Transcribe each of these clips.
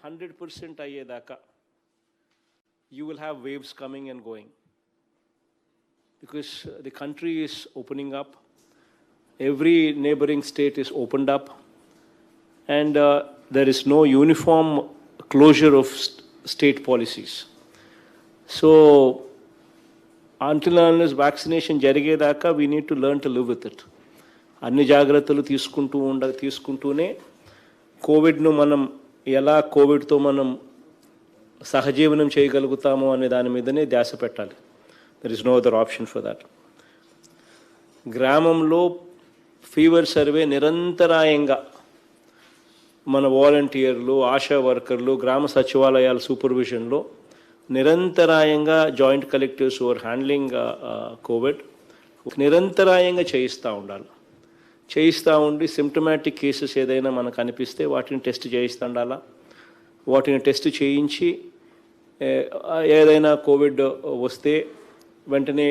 100% అయ్యేదాకా you will have waves coming and going, because the country is opening up, every neighboring state is opened up, and there is no uniform closure of state policies. So until and unless vaccination జరిగేదాకా we need to learn to live with it. అన్ని జాగ్రత్తలు తీసుకుంటూనే కోవిడ్ను మనం ఎలా కోవిడ్తో మనం సహజీవనం చేయగలుగుతాము అనే దాని మీదనే ధ్యాస పెట్టాలి. There is no other option for that. గ్రామంలో ఫీవర్ సర్వే నిరంతరాయంగా మన వాలంటీర్లు, ఆశా వర్కర్లు, గ్రామ సచివాలయాల సూపర్విజన్లో నిరంతరాయంగా joint collectors are handling Covid నిరంతరాయంగా చేయిస్తూ ఉండి సిమ్టమాటిక్ కేసెస్ ఏదైనా మనకు అనిపిస్తే వాటిని టెస్ట్ చేయిస్తూ ఉండాలా. వాటిని టెస్ట్ చేయించి ఏదైనా కోవిడ్ వస్తే వెంటనే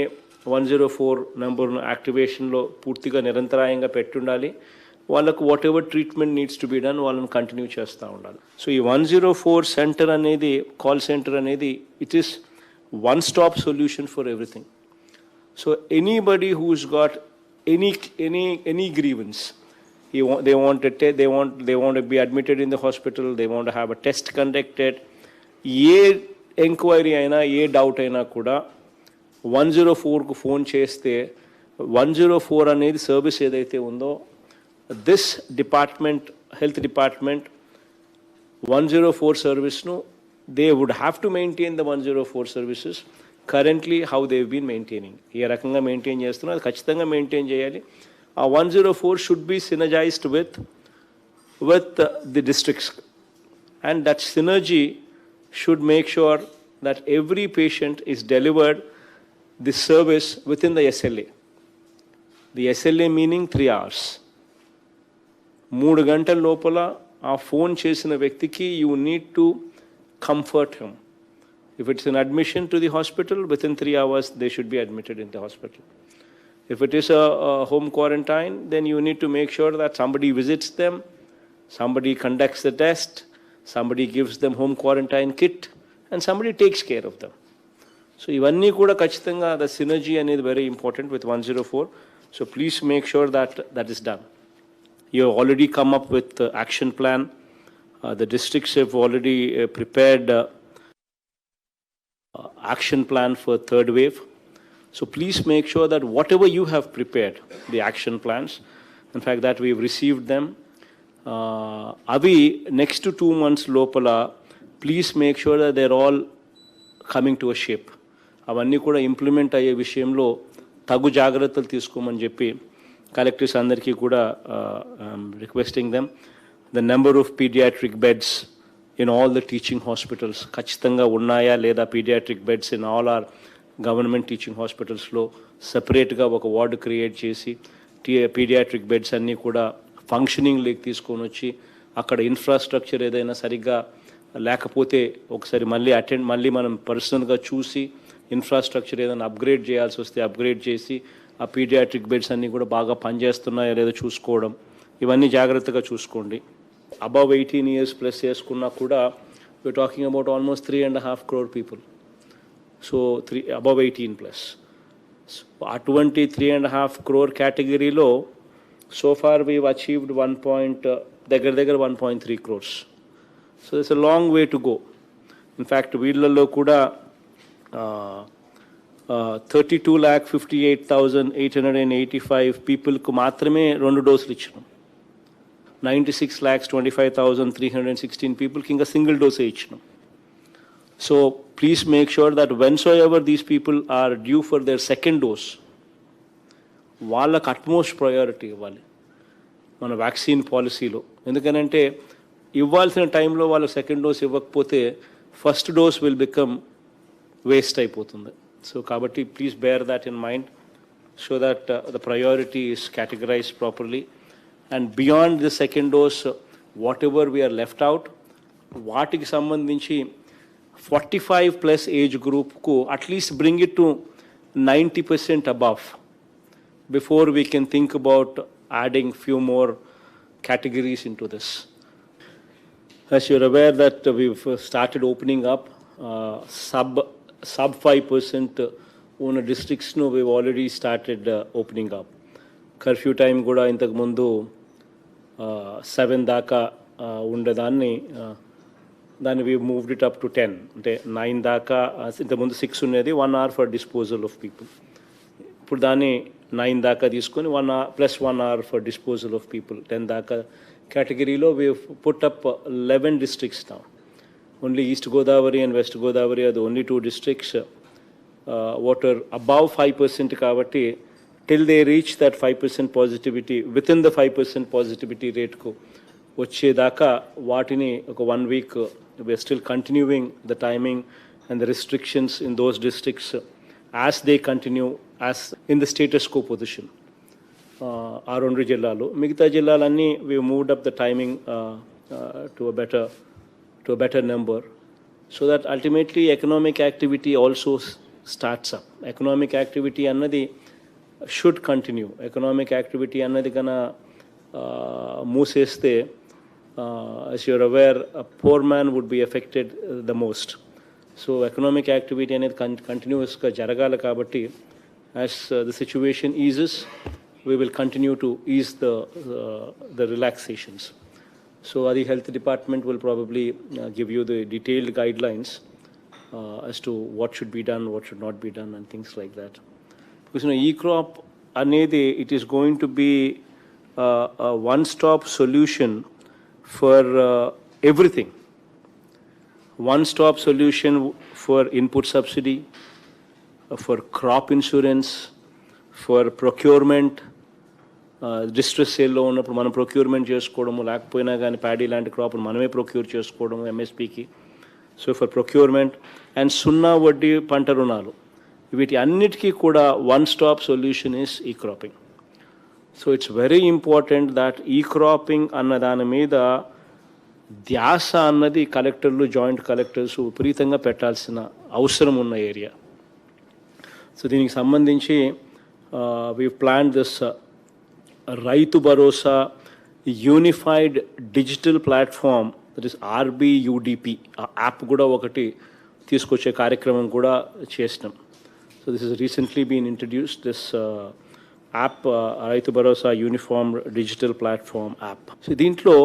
104 నెంబర్ను యాక్టివేషన్లో పూర్తిగా నిరంతరాయంగా పెట్టుండాలి. వాళ్ళకు whatever treatment needs to be done వాళ్ళని కంటిన్యూ చేస్తూ ఉండాలి. సో ఈ 104 సెంటర్ అనేది, కాల్ సెంటర్ అనేది, it is one stop solution for everything. So anybody who's got any grievance, they want to be admitted in the hospital, they want to have a test conducted, A enquiry అయినా ఏ doubt అయినా కూడా 104కు phone చేస్తే 104 అనేది service ఏదైతే ఉందో, this department, health department 104 సర్వీస్ను they would have to maintain the 104 services currently how they've been maintaining. ఏ రకంగా మెయింటైన్ చేస్తున్నా అది ఖచ్చితంగా మెయింటైన్ చేయాలి. ఆ 104 should be synergized with the districts, and that synergy should make sure that every patient is delivered this service within the SLA. The SLA meaning 3 hours. 3 గంటల లోపల ఆ ఫోన్ చేసిన వ్యక్తికి you need to comfort him. If it's an admission to the hospital, within 3 hours they should be admitted in the hospital. If it is a home quarantine, then you need to make sure that somebody visits them, somebody conducts the test, somebody gives them home quarantine kit, and somebody takes care of them. So ivanni kuda kachithanga the synergy anedi very important with 104. So please make sure that that is done. You have already come up with the action plan. The districts have already prepared action plan for third wave. So please make sure that whatever you have prepared, the action plans, in fact that we've received them, అవి next 2 months లోపల please make sure that they are all coming to a shape. అవన్నీ కూడా implement అయ్యే విషయంలో తగు జాగ్రత్తలు తీసుకోమని చెప్పి కలెక్టర్స్ అందరికీ కూడా requesting them. The number of paediatric beds in all the teaching hospitals ఖచ్చితంగా ఉన్నాయా లేదా, paediatric beds in all our government teaching హాస్పిటల్స్లో సపరేట్గా ఒక వార్డు క్రియేట్ చేసి పీడియాట్రిక్ బెడ్స్ అన్నీ కూడా ఫంక్షనింగ్ లేక్ తీసుకొని వచ్చి అక్కడ ఇన్ఫ్రాస్ట్రక్చర్ ఏదైనా సరిగ్గా లేకపోతే ఒకసారి మళ్ళీ మనం పర్సనల్గా చూసి ఇన్ఫ్రాస్ట్రక్చర్ ఏదైనా అప్గ్రేడ్ చేయాల్సి వస్తే అప్గ్రేడ్ చేసి ఆ పీడియాట్రిక్ బెడ్స్ అన్నీ కూడా బాగా పనిచేస్తున్నాయో లేదో చూసుకోవడం, ఇవన్నీ జాగ్రత్తగా చూసుకోండి. అబవ్ 18 years ప్లస్ చేసుకున్నా కూడా we're talking about almost 3.5 crore people. So above 18+. So అటువంటి 3.5 crore కేటగిరీలో so far we've achieved 1.3 crores. So there's a long way to go. In fact, వీళ్ళల్లో కూడా 32,58,885 పీపుల్కు మాత్రమే 2 డోసులు ఇచ్చినాం. 96,25,316 పీపుల్కి ఇంకా సింగిల్ డోసే ఇచ్చినాం. So please make sure that whensoever these people are due for their second dose, వాళ్ళకు అట్మోస్ట్ ప్రయారిటీ ఇవ్వాలి మన వ్యాక్సిన్ పాలసీలో. ఎందుకనంటే ఇవ్వాల్సిన టైంలో వాళ్ళకి సెకండ్ డోస్ ఇవ్వకపోతే first dose will become waste అయిపోతుంది. సో కాబట్టి please bear that in mind so that the priority is categorized properly. And beyond the second dose, whatever we are left out, వాటికి సంబంధించి 45+ ఏజ్ గ్రూప్కు at least bring it to 90% above before we can think about adding few more categories into this. As you're aware that we've started opening up sub 5% ఉన్న districts we've already started opening up. Curfew time కూడా ఇంతకు ముందు 7 దాకా ఉండేదాన్ని దాన్ని we moved it up to 10, అంటే 9 దాకా. ఇంతకుముందు 6 ఉండేది, 1 hour for disposal of people. ఇప్పుడు దాన్ని 9 దాకా తీసుకొని 1 hour plus 1 hour for disposal of people. 10 దాకా కేటగిరీలో we have put up 11 districts now. Only East Godavari and West Godavari are the only 2 districts what are above 5% కాబట్టి till they reach that 5% positivity, within the 5% positivity rate ku వచ్చేదాకా వాటిని ఒక 1 week we are still continuing the timing and the restrictions in those districts as they continue as in the status quo position. ఆ 2 జిల్లాలు, మిగతా జిల్లాలన్నీ we moved up the timing to a better number, so that ultimately economic activity also starts up. Economic activity annadi should continue. Economic activity annadi kana మూసేస్తే as you're aware, a poor man would be affected the most. So economic activity అనేది కంటిన్యూస్గా జరగాలి కాబట్టి as the situation eases, we will continue to ease the relaxations. So the health department will probably give you the detailed guidelines as to what should be done, what should not be done, and things like that. Because e-crop anedi, it is going to be a one-stop solution for everything. One-stop solution for input subsidy, for crop insurance, for procurement. Distress సేల్లో ఉన్నప్పుడు మనం procurement చేసుకోవడము, లేకపోయినా కానీ paddy లాంటి crop మనమే procure చేసుకోవడము ఎంఎస్పికి. So for procurement and సున్నా వడ్డీ పంట రుణాలు, వీటి అన్నిటికీ కూడా వన్ స్టాప్ సొల్యూషన్ ఈస్ ఈ cropping. So it's very important that ఈ క్రాపింగ్ అన్న దాని మీద ధ్యాస అన్నది కలెక్టర్లు, జాయింట్ కలెక్టర్స్ విపరీతంగా పెట్టాల్సిన అవసరం ఉన్న ఏరియా. సో దీనికి సంబంధించి we plan this Rythu Bharosa unified digital platform, that is RBUDP, ఆ యాప్ కూడా ఒకటి తీసుకొచ్చే కార్యక్రమం కూడా చేసినాం. So this is recently been introduced, this app Rythu Bharosa uniform digital platform app. So దీంట్లో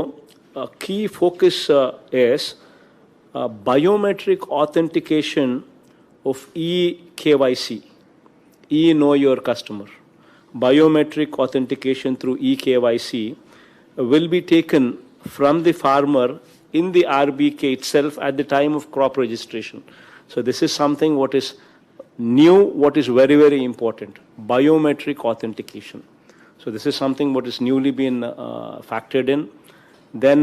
key focus is biometric authentication of eKYC, know your customer. Biometric authentication through eKYC will be taken from the farmer in the RBK itself at the time of crop registration. So this is something what is new, what is very, very important, biometric authentication. So this is something what is newly been factored in. Then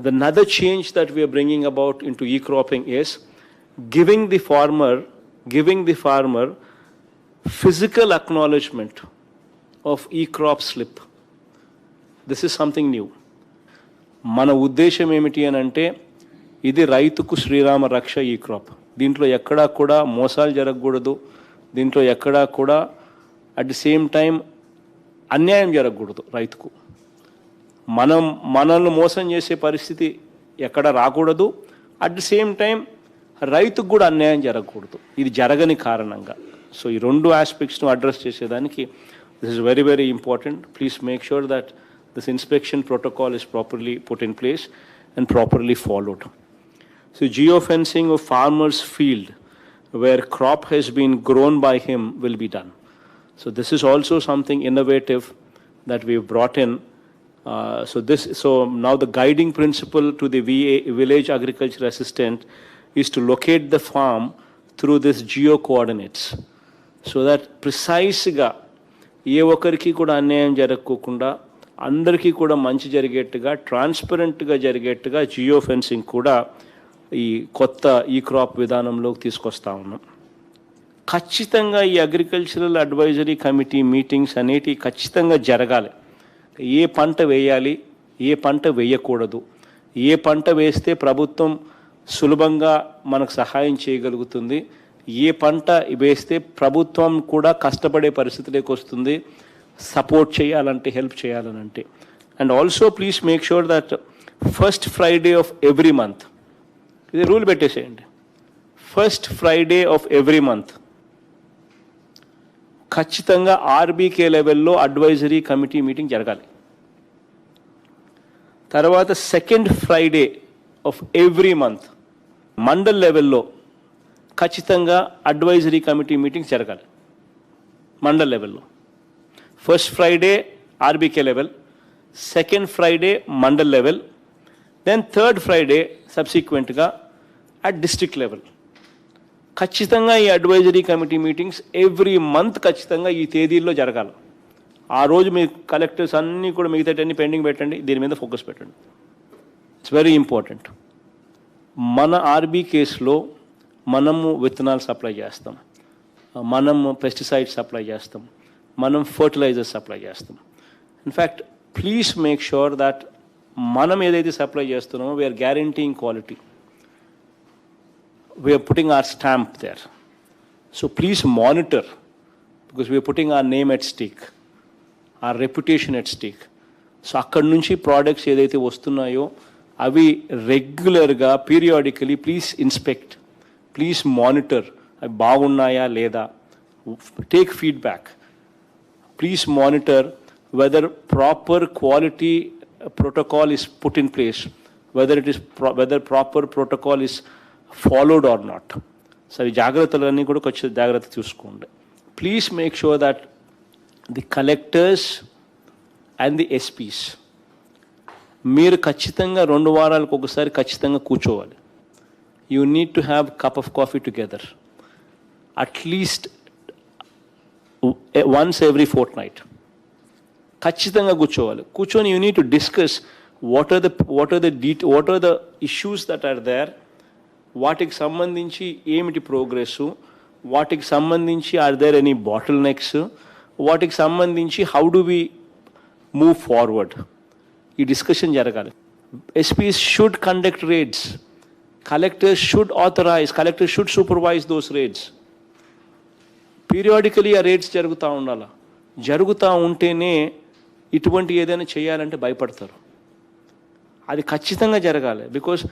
the another change that we are bringing about into e-cropping is giving the farmer physical acknowledgement of e-crop slip. This is something new. మన ఉద్దేశం ఏమిటి అని అంటే, ఇది రైతుకు శ్రీరామ రక్ష ఈ crop. దీంట్లో ఎక్కడా కూడా మోసాలు జరగకూడదు, దీంట్లో ఎక్కడా కూడా అట్ ది సేమ్ టైం అన్యాయం జరగకూడదు రైతుకు. మనల్ని మోసం చేసే పరిస్థితి ఎక్కడ రాకూడదు, అట్ ది సేమ్ టైం రైతుకు కూడా అన్యాయం జరగకూడదు, ఇది జరగని కారణంగా. సో ఈ 2 ఆస్పెక్ట్స్ను అడ్రస్ చేసేదానికి this is very, very important. Please make sure that this inspection protocol is properly put in place and properly followed. So geofencing of farmer's field where crop has been grown by him will be done. So this is also something innovative that we've brought in. So now the guiding principle to the village agriculture assistant is to locate the farm through this geo coordinates, so that precise ga ఏ ఒక్కరికి కూడా అన్యాయం జరగకుండా అందరికీ కూడా మంచి జరిగేట్టుగా, ట్రాన్స్పరెంట్గా జరిగేట్టుగా geo fencing కూడా ఈ కొత్త ఈ క్రాప్ విధానంలోకి తీసుకొస్తా ఉన్నాం. ఖచ్చితంగా ఈ అగ్రికల్చరల్ అడ్వైజరీ కమిటీ మీటింగ్స్ అనేటివి ఖచ్చితంగా జరగాలి. ఏ పంట వేయాలి, ఏ పంట వేయకూడదు, ఏ పంట వేస్తే ప్రభుత్వం సులభంగా మనకు సహాయం చేయగలుగుతుంది, ఏ పంట వేస్తే ప్రభుత్వం కూడా కష్టపడే పరిస్థితిలోకి వస్తుంది సపోర్ట్ చేయాలంటే, హెల్ప్ చేయాలనంటే. And also please make sure that first Friday of every month, ఇది రూల్ పెట్టేసేయండి. First Friday of every month ఖచ్చితంగా ఆర్బీకే లెవెల్లో అడ్వైజరీ కమిటీ మీటింగ్ జరగాలి. తర్వాత second Friday of every month mandal లెవెల్లో ఖచ్చితంగా అడ్వైజరీ కమిటీ మీటింగ్స్ జరగాలి మండల్ లెవెల్లో. First Friday RBK level, second Friday mandal level, then third Friday సబ్సిక్వెంట్గా అట్ డిస్ట్రిక్ట్ లెవెల్. ఖచ్చితంగా ఈ advisory committee meetings every month ఖచ్చితంగా ఈ తేదీల్లో జరగాలి. ఆ రోజు మీ కలెక్టర్స్ అన్నీ కూడా మిగతాటన్నీ పెండింగ్ పెట్టండి, దీని మీద ఫోకస్ పెట్టండి. It's very important. మన ఆర్బీ కేసులో మనము విత్తనాలు సప్లై చేస్తాం, మనం పెస్టిసైడ్స్ సప్లై చేస్తాం, మనం ఫర్టిలైజర్స్ సప్లై చేస్తాం. In fact please make sure that మనం ఏదైతే సప్లై చేస్తున్నామో we are guaranteeing quality. We are putting our stamp there. So please monitor, because we are putting our name at stake, our reputation at stake. So akkadi nunchi products edaithe vastunayo avi regular ga periodically please inspect, please monitor, avi baagunnaya leda, take feedback. Please monitor whether proper quality protocol is put in place, whether proper protocol is followed or not. So ఈ జాగ్రత్తలన్నీ కూడా కొంచెం జాగ్రత్త చూసుకోండి. Please make sure that the collectors and the SPs మీరు ఖచ్చితంగా 2 వారాలకు ఒకసారి ఖచ్చితంగా కూర్చోవాలి. You need to have cup of coffee together at least once every fortnight. ఖచ్చితంగా కూర్చొని you need to discuss what are the issues that are there, వాటికి సంబంధించి ఏమిటి ప్రోగ్రెస్, వాటికి సంబంధించి are there any bottlenecks, వాటికి సంబంధించి how do we move forward. ఈ డిస్కషన్ జరగాలి. SPs should conduct రేడ్స్, collectors should authorize, collectors should supervise those raids. Periodically ఆ రేడ్స్ జరుగుతూ ఉండాలి. జరుగుతూ ఉంటేనే ఇటువంటి ఏదైనా చేయాలంటే భయపడతారు. అది ఖచ్చితంగా జరగాలి. బికాజ్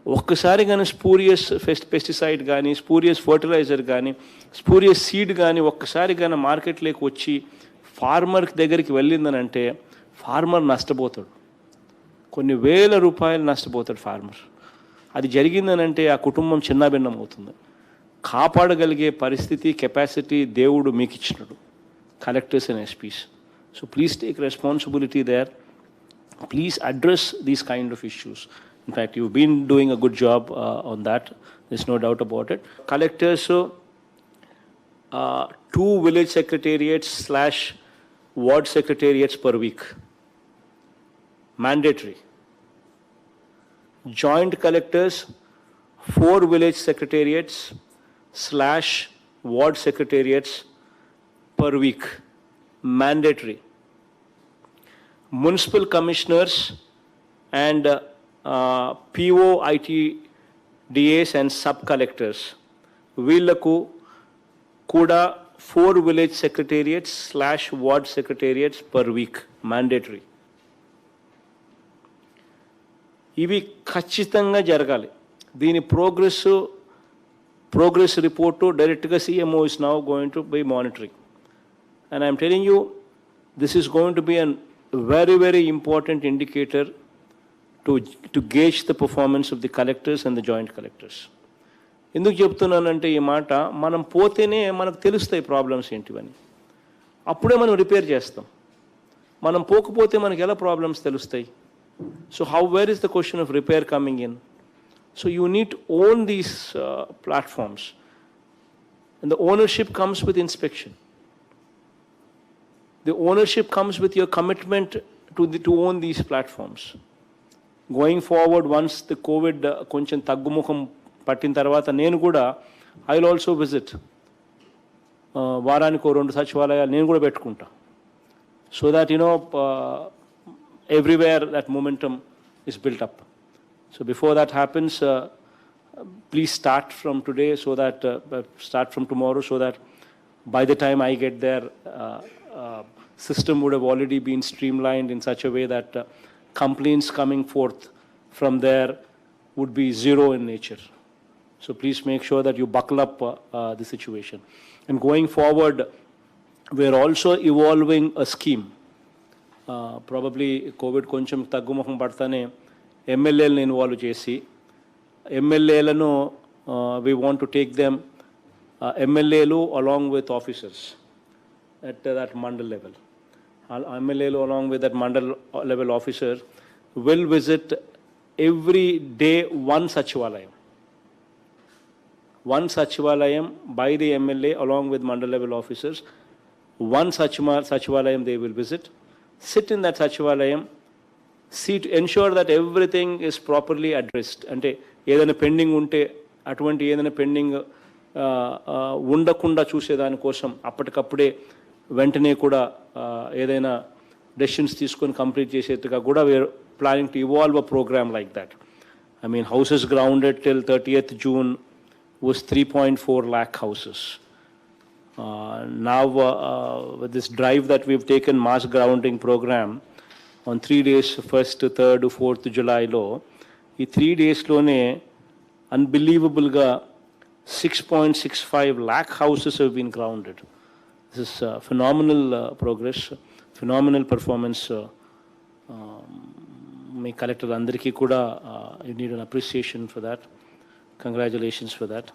ఒక్కసారి కానీ స్పూరియస్ పెస్టిసైడ్ కానీ, స్పూరియస్ ఫర్టిలైజర్ కానీ, స్పూరియస్ సీడ్ కానీ ఒక్కసారి కానీ మార్కెట్లోకి వచ్చి ఫార్మర్ దగ్గరికి వెళ్ళిందనంటే ఫార్మర్ నష్టపోతాడు. కొన్ని వేల రూపాయలు నష్టపోతాడు ఫార్మర్. అది జరిగిందనంటే ఆ కుటుంబం చిన్నాభిన్నం అవుతుంది. కాపాడగలిగే పరిస్థితి, కెపాసిటీ దేవుడు మీకు ఇచ్చినాడు, collectors and SPs. So please take responsibility there. Please address these kind of issues. In fact, you've been doing a good job on that. There's no doubt about it. Collectors, 2 village secretariats / ward secretariats per week. Mandatory. Joint collectors, 4 village secretariats / ward secretariats per week. Mandatory. Municipal commissioners and PO ITDAs and sub-collectors, వీళ్ళకు కూడా 4 village secretariats / ward secretariats per week, mandatory. ఇవి ఖచ్చితంగా జరగాలి. దీని progress report డైరెక్ట్గా CMO is now going to be monitoring. And I'm telling you, this is going to be a very, very important indicator to gauge the performance of the collectors and the joint collectors. ఎందుకు చెప్తున్నానంటే ఈ మాట, మనం పోతేనే మనకు తెలుస్తాయి problems ఏంటివని, అప్పుడే మనం రిపేర్ చేస్తాం. మనం పోకపోతే మనకి ఎలా ప్రాబ్లమ్స్ తెలుస్తాయి? So where is the question of repair coming in? So you need to own these platforms, and the ownership comes with inspection. The ownership comes with your commitment to own these platforms. Going forward, once the COVID koncham taggumukham pattin tarvata, nenu kuda I will also visit. Varaniko 2 సచివాలయాలు నేను కూడా పెట్టుకుంటా. So that everywhere that momentum is built up. So before that happens, please start from today, so that start from tomorrow, so that by the time I get there, system would have already been streamlined in such a way that complaints coming forth from there would be zero in nature. So please make sure that you buckle up the situation. And going forward, we're also evolving a scheme. Probably COVID కొంచెం తగ్గుముఖం పడతానే ఎమ్మెల్యేలను involve చేసి ఎమ్మెల్యేలను we want to take them ఎమ్మెల్యేలు along with officers at that mandal level. ఎమ్మెల్యేలు along with that mandal level officer will visit every day one Sachivalayam. One Sachivalayam by the MLA along with mandal level officers. One Sachivalayam they will visit. Sit in that Sachivalayam. See to ensure that everything is properly addressed. అంటే ఏదైనా pending ఉంటే అటువంటి ఏదైనా pending ఉండకుండా చూసేదానికోసం అప్పటికప్పుడే వెంటనే కూడా ఏదైనా డెసిషన్స్ తీసుకొని కంప్లీట్ చేసేట్టుగా కూడా we are planning to evolve a programme like that. I mean, houses grounded till 30th June was 3.4 lakh houses. Now, with this drive that we've taken, mass grounding program, on 3 days, 1st, 3rd, 4th July law, ఈ 3 daysలోనే unbelievableగా 6.65 lakh houses have been grounded. This is phenomenal progress, phenomenal performance. Me collector అందరికీ కూడా you need an appreciation for that. Congratulations for that.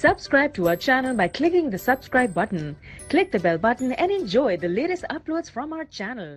Subscribe to our channel by clicking the subscribe button. Click the bell button and enjoy the latest uploads from our channel.